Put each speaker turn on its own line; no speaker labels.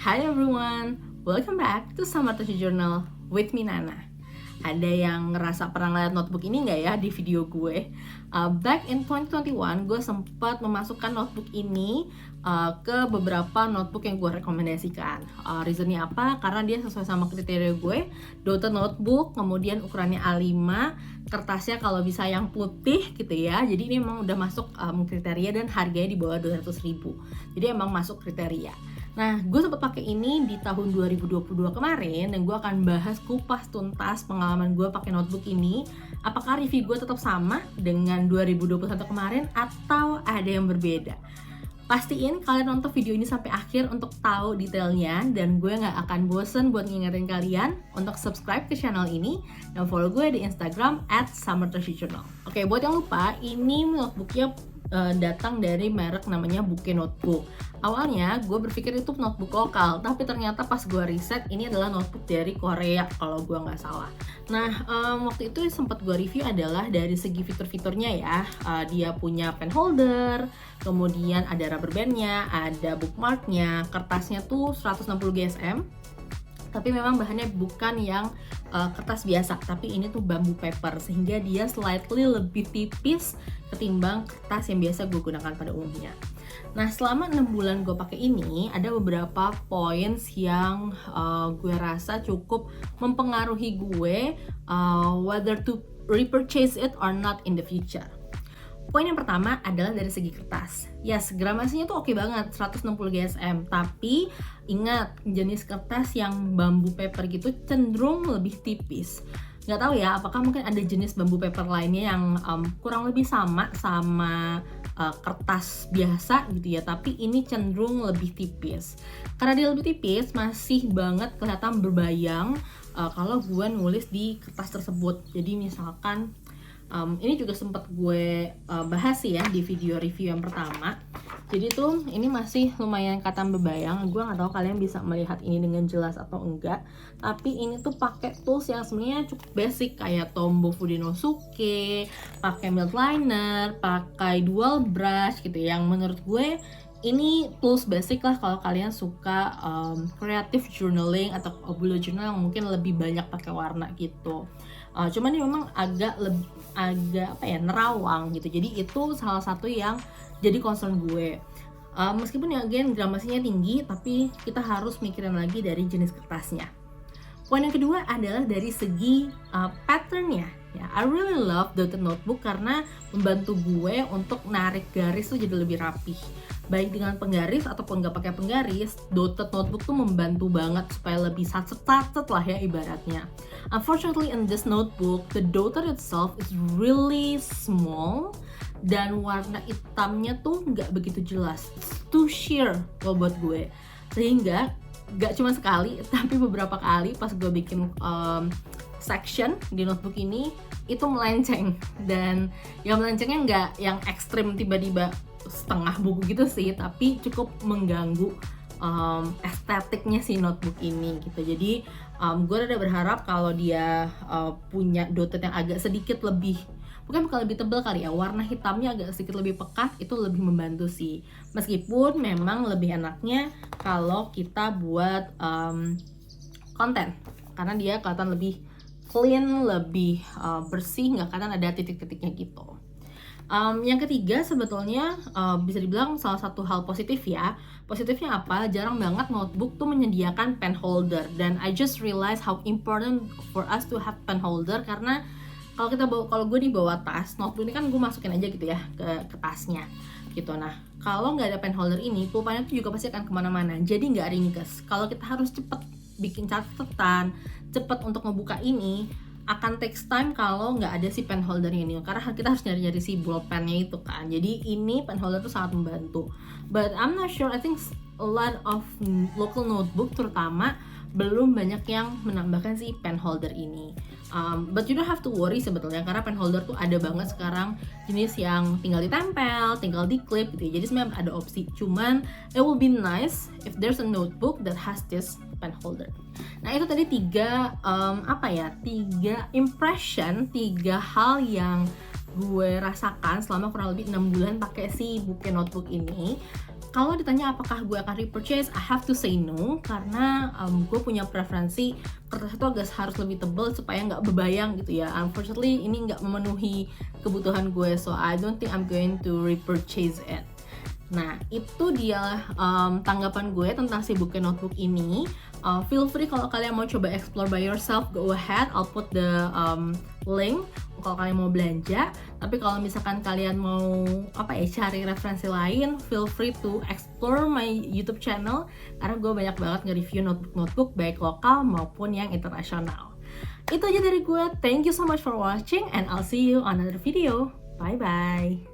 Hi everyone, welcome back to Summer Touch Journal with me Nana. Ada yang ngerasa pernah ngeliat notebook ini nggak ya di video gue? Back in 2021, gue sempat memasukkan notebook ini ke beberapa notebook yang gue rekomendasikan. Reasonnya apa? Karena dia sesuai sama kriteria gue. Dotted notebook, kemudian ukurannya A5, kertasnya kalau bisa yang putih gitu ya. Jadi ini memang udah masuk kriteria dan harganya di bawah 200.000. Jadi emang masuk kriteria. Nah, gue sempat pakai ini di tahun 2022 kemarin dan gue akan bahas kupas tuntas pengalaman gue pakai notebook ini. Apakah review gue tetap sama dengan 2021 kemarin atau ada yang berbeda? Pastiin kalian nonton video ini sampai akhir untuk tahu detailnya, dan gue gak akan bosen buat ngingetin kalian untuk subscribe ke channel ini dan follow gue di Instagram @summertouchjournal. Oke, buat yang lupa, ini notebooknya datang dari merek namanya Bouquet Notebook. Awalnya gue berpikir itu notebook lokal, tapi ternyata pas gue riset ini adalah notebook dari Korea kalau gue nggak salah. Nah, waktu itu sempat gue review adalah dari segi fitur-fiturnya ya. Dia punya pen holder, kemudian ada rubber bandnya, ada bookmarknya, kertasnya tuh 160 GSM. Tapi memang bahannya bukan yang kertas biasa, tapi ini tuh bambu paper, sehingga dia slightly lebih tipis ketimbang kertas yang biasa gue gunakan pada umumnya. Nah, selama 6 bulan gue pakai ini, ada beberapa points yang gue rasa cukup mempengaruhi gue whether to repurchase it or not in the future. Poin yang pertama adalah dari segi kertas. Yes, gramasinya tuh oke banget, 160 GSM. Tapi ingat, jenis kertas yang bambu paper gitu cenderung lebih tipis. Nggak tahu ya, apakah mungkin ada jenis bambu paper lainnya yang kurang lebih sama kertas biasa gitu ya, tapi ini cenderung lebih tipis. Karena dia lebih tipis, masih banget kelihatan berbayang kalau gue nulis di kertas tersebut. Jadi misalkan ini juga sempat gue bahas sih ya di video review yang pertama. Jadi tuh ini masih lumayan kelihatan berbayang. Gue nggak tahu kalian bisa melihat ini dengan jelas atau enggak. Tapi ini tuh pakai tools yang sebenarnya cukup basic kayak Tombow Fudenosuke, pakai milk liner, pakai dual brush gitu. Yang menurut gue ini tools basic lah kalau kalian suka creative journaling atau bullet journal yang mungkin lebih banyak pakai warna gitu. Cuman ini memang agak nerawang gitu. Jadi itu salah satu yang jadi concern gue. Meskipun ya again gramasinya tinggi, tapi kita harus mikirin lagi dari jenis kertasnya. Poin yang kedua adalah dari segi patternnya. Ya, I really love dotted notebook karena membantu gue untuk narik garis tuh jadi lebih rapih. Baik dengan penggaris ataupun nggak pakai penggaris, dotted notebook tuh membantu banget supaya lebih satset lah ya ibaratnya. Unfortunately in this notebook, the dotted itself is really small dan warna hitamnya tuh nggak begitu jelas. It's too sheer kalau buat gue. Sehingga nggak cuma sekali, tapi beberapa kali pas gue bikin section di notebook ini itu melenceng, dan yang melencengnya nggak yang ekstrim tiba-tiba setengah buku gitu sih, tapi cukup mengganggu estetiknya si notebook ini gitu. Jadi gue udah berharap kalau dia punya dotted yang agak sedikit lebih, bukan lebih tebal kali ya, warna hitamnya agak sedikit lebih pekat, itu lebih membantu sih. Meskipun memang lebih enaknya kalau kita buat konten, karena dia kelihatan lebih clean, lebih bersih, nggak kelihatan ada titik-titiknya gitu. Yang ketiga sebetulnya bisa dibilang salah satu hal positif ya. Positifnya apa? Jarang banget notebook tuh menyediakan pen holder, dan I just realize how important for us to have pen holder, karena kalau gue dibawa tas, notebook ini kan gue masukin aja gitu ya ke tasnya gitu. Nah, kalau nggak ada pen holder ini, pulpanya tuh juga pasti akan kemana-mana, jadi nggak ringkes. Kalau kita harus cepet bikin catatan, cepet untuk ngebuka ini, akan takes time kalau nggak ada si pen holder ini, karena kita harus nyari-nyari si bolpennya itu kan. Jadi ini pen holder tuh sangat membantu. But I'm not sure, I think a lot of local notebook terutama belum banyak yang menambahkan si pen holder ini. But you don't have to worry sebetulnya, karena pen holder tuh ada banget sekarang jenis yang tinggal ditempel, tinggal diklip gitu ya. Jadi sebenarnya ada opsi. Cuman it will be nice if there's a notebook that has this pen holder. Nah, itu tadi tiga impression, 3 hal yang gue rasakan selama kurang lebih 6 bulan pakai si Bouquet Notebook ini. Kalau ditanya apakah gue akan repurchase, I have to say no, karena gue punya preferensi kertas itu harus lebih tebal supaya nggak bebayang gitu ya. Unfortunately ini nggak memenuhi kebutuhan gue, so I don't think I'm going to repurchase it. Nah, itu dia tanggapan gue tentang si Bouquet notebook ini. Feel free kalau kalian mau coba explore by yourself, go ahead, I'll put the link kalau kalian mau belanja. Tapi kalau misalkan kalian mau cari referensi lain, feel free to explore my YouTube channel, karena gue banyak banget nge-review notebook baik lokal maupun yang internasional. Itu aja dari gue. Thank you so much for watching and I'll see you on another video. Bye bye.